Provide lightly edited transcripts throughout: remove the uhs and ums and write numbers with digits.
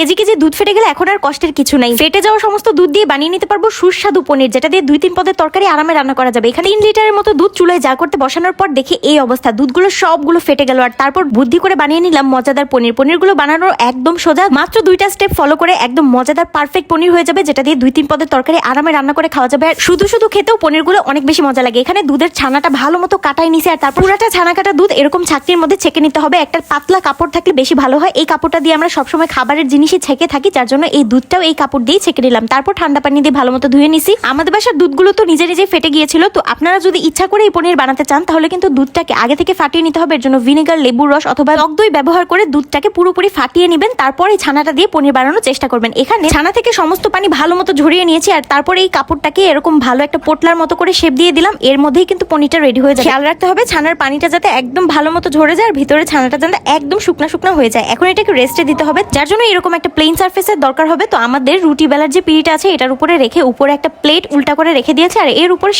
KG KG দুধ ফেটে গেলে এখন আর কষ্টের কিছু নাই। ফেটে যাওয়া সমস্ত দুধ দিয়ে বানিয়ে নিতে পারবো সুস্বাদু পনির, যেটা দিয়ে 2-3 পদের তরকারি আরামে রান্না করা যাবে। এখানে 3 লিটারের মতো দুধ চুলায় জাল করতে বসানোর পর দেখি এই অবস্থা, দুধগুলো সবগুলো ফেটে গেল। আর তারপর বুদ্ধি করে বানিয়ে নিলাম মজাদার পনির। পনিরগুলো বানানোর একদম সোজা, মাত্র 2টা স্টেপ ফলো করে একদম মজাদার পারফেক্ট পনির হয়ে যাবে, যেটা দিয়ে 2-3 পদের তরকারি আরামে রান্না করে খাওয়া যাবে। আর শুধু শুধু খেতেও পনিরগুলো অনেক বেশি মজা লাগে। এখানে দুধের ছানাটা ভালো মতো কাটাই নিছে, আর তারপর পুরাটা ছানা কাটা দুধ এরকম ছাঁকনির মধ্যে ছেঁকে নিতে হবে। একটা পাতলা কাপড় থাকলে বেশি ভালো হয়। এই কাপড়টা দিয়ে আমরা সবসময় খাবারের জিনিসই ছেঁকে থাকি, যার জন্য এই দুধটাও এই কাপড় দিয়ে ছেঁকে নিলাম। তারপর ঠান্ডা পানি দিয়ে ভালো মতো ধুয়ে নিছি। আমাদের বাসার দুধগুলো তো নিজে নিজে ফেটে গিয়েছিল, তো আপনারা যদি ইচ্ছা করে এই পনির বানাতে চান তাহলে কিন্তু দুধটাকে আগে থেকে ফাটিয়ে নিতে হবে। এর জন্য ভিনেগার, লেবুর রস অথবা টক দই ব্যবহার করে দুধটাকে পুরোপুরি ফাটিয়ে নেবেন। তারপর এই ছানাটা দিয়ে পনির বানানোর চেষ্টা করবেন। এখানে ছানা থেকে সমস্ত পানি ভালো মতো ঝরিয়ে নিয়েছি, আর তারপর এই কাপড়টাকে এরকম ভালো একটা পোটলার মতো করে শেপ দিয়ে দিলাম। এর মধ্যেই কিন্তু পনিরটা রেডি হয়ে যায়। খেয়াল রাখতে হবে ছানার পানিটা যাতে একদম ভালো মতো ঝরে যায়, আর ভিতরে ছানাটা যাতে একদম শুকনা শুকনা হয়ে যায়। এখন এটাকে রেস্টে দিতে হবে, যার জন্য এরকম একটা প্লেন সারফেসের দরকার হবে। তো আমাদের রুটি বেলার যে পিড়িটা আছে এটার উপরে রেখে উপরে একটা প্লেট উল্টা করে রেখে দিয়েছে, আর এর উপরে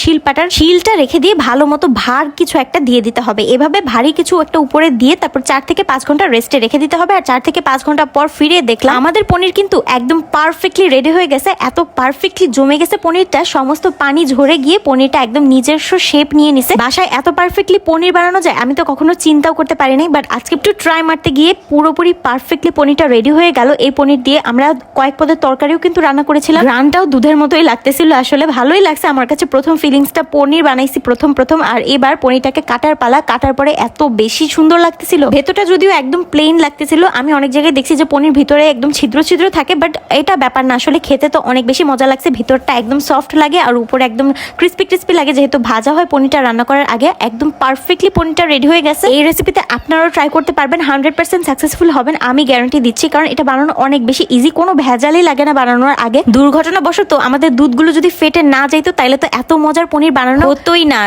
শিলটা রেখে দিয়ে ভালো মতো ভার কিছু একটা দিয়ে দিতে হবে। এভাবে ভারী কিছু একটা উপরে দিয়ে তারপর 4 থেকে 5 ঘন্টা রেস্টে রেখে দিতে হবে। আর 4 থেকে 5 ঘন্টা পর ফিরে দেখলাম আমাদের পনির কিন্তু একদম পারফেক্টলি রেডি হয়ে গেছে। এত পারফেক্টলি জমে গেছে পনিরটা, সমস্ত পানি ঝরে গিয়ে পনিরটা একদম নিজস্ব শেপ নিয়ে নিছে। বাসায় এত পারফেক্টলি পনির বানানো যায় আমি তো কখনো চিন্তাও করতে পারি নাই, বাট আজকে একটু ট্রাই মারতে গিয়ে পুরোপুরি পারফেক্টলি পনিরটা রেডি হয়ে গেল। এই পনির দিয়ে আমরা কয়েক পদের তরকারিও কিন্তু রান্না করেছিলাম। রানটাও দুধের মতোই লাগতেছিল, আসলে ভালোই লাগছে আমার কাছে। প্রথম ফিলিংসটা পনির বানাইছি প্রথম, আর এবার পনিরটাকে কাটার পালা। কাটার পরে এত বেশি সুন্দর লাগতেছিল। ভেতরটা যদিও একদম প্লেন লাগতেছিল, আমি অনেক জায়গায় দেখছি যে পনির ভিতরে একদম ছিদ্র ছিদ্র থাকে, বাট এটা ব্যাপার না। আসলে খেতে তো অনেক বেশি মজা লাগছে। ভিতরটা একদম সফট লাগে আর উপরে একদম ক্রিস্পি লাগে, যেহেতু ভাজা হয় পনিরটা রান্না করার আগে। একদম পারফেক্টলি পনিরটা রেডি হয়ে গেছে। এই রেসিপিতে আপনারাও ট্রাই করতে পারবেন, 100% সাকসেসফুল হবেন, আমি গ্যারান্টি দিচ্ছি। কারণ এটা বানানো অনেক বেশি ইজি, কোনো ভেজালই লাগে না বানানোর আগে। দুর্ঘটনাবশত আমাদের দুধগুলো যদি ফেটে না যাইতো তাইলে তো এত মজার পনির বানানো হতোই না।